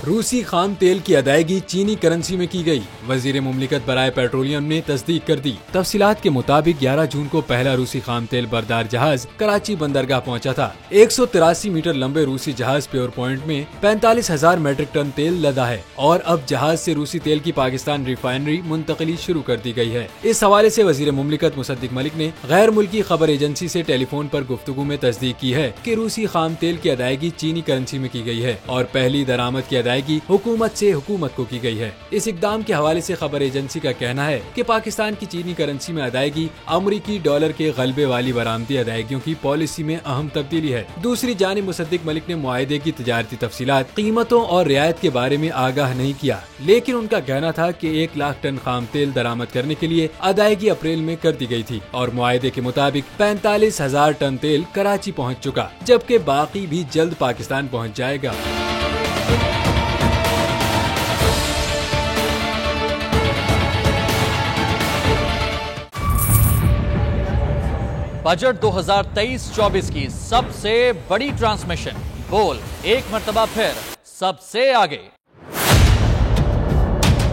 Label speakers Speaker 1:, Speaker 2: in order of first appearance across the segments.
Speaker 1: रूसी खाम तेल की अदायगी चीनी करेंसी में की गई। वजीर मुमलिकत बराए पेट्रोलियम ने तस्दीक कर दी। तफसीलात के मुताबिक 11 जून को पहला रूसी खाम तेल बरदार जहाज कराची बंदरगाह पहुंचा था। 183 मीटर लंबे रूसी जहाज प्योर पॉइंट में 45,000 मीट्रिक टन तेल लदा है और अब जहाज से रूसी तेल की पाकिस्तान रिफाइनरी मुंतकली शुरू कर दी गई है। इस हवाले से वजीर मुमलिकत मुसद्दिक मलिक ने गैर मुल्की खबर एजेंसी से टेलीफोन पर गुफ्तगू में तस्दीक की है कि रूसी खाम तेल की अदायगी चीनी करेंसी में की गई है और पहली दरामद की अदायगी हुकूमत से हुकूमत को की गई है। इस इकदाम के हवाले से खबर एजेंसी का कहना है कि पाकिस्तान की चीनी करेंसी में अदायगी अमरीकी डॉलर के गलबे वाली बरामदी अदायगियों की पॉलिसी में अहम तब्दीली है। दूसरी जानिब मुसद्दिक मलिक ने मुआहदे की तिजारती तफसीलात, कीमतों और रियायत के बारे में आगाह नहीं किया, लेकिन उनका कहना था कि 1 लाख टन खाम तेल दरामद करने के लिए अदायगी अप्रैल में कर दी गई थी और मुआहदे के मुताबिक 45,000 टन तेल कराची पहुँच चुका, जबकि बाकी भी जल्द पाकिस्तान पहुँच जाएगा।
Speaker 2: बजट 2023-24 की सबसे बड़ी ट्रांसमिशन, बोल एक मर्तबा फिर सबसे आगे।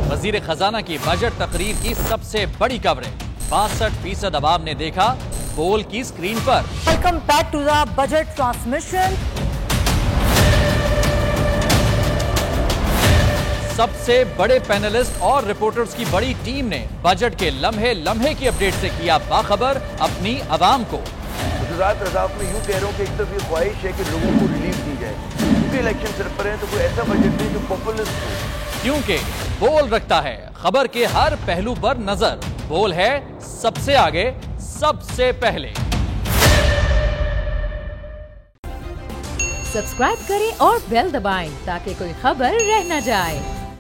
Speaker 2: वजीर खजाना की बजट तकरीर की सबसे बड़ी कवरेज 62% अवाम ने देखा बोल की स्क्रीन पर।
Speaker 3: Welcome back to the budget transmission.
Speaker 2: सबसे बड़े पैनलिस्ट और रिपोर्टर्स की बड़ी टीम ने बजट के लम्हे लम्हे की अपडेट से किया बाखबर अपनी आवाम को।
Speaker 4: गुजरात रजाक में यूं कह रहा हूं कि एक तरफ ये ख्वाहिश है कि लोगों को रिलीफ दी जाए, क्योंकि इलेक्शन सिर पर है, तो कोई ऐसा बजट दे जो पॉपुलिस्ट हो,
Speaker 2: क्योंकि बोल रखता है खबर के हर पहलू पर नजर। बोल है सबसे आगे, सबसे पहले।
Speaker 5: सब्सक्राइब करें और बेल दबाएं ताकि कोई खबर रह न जाए।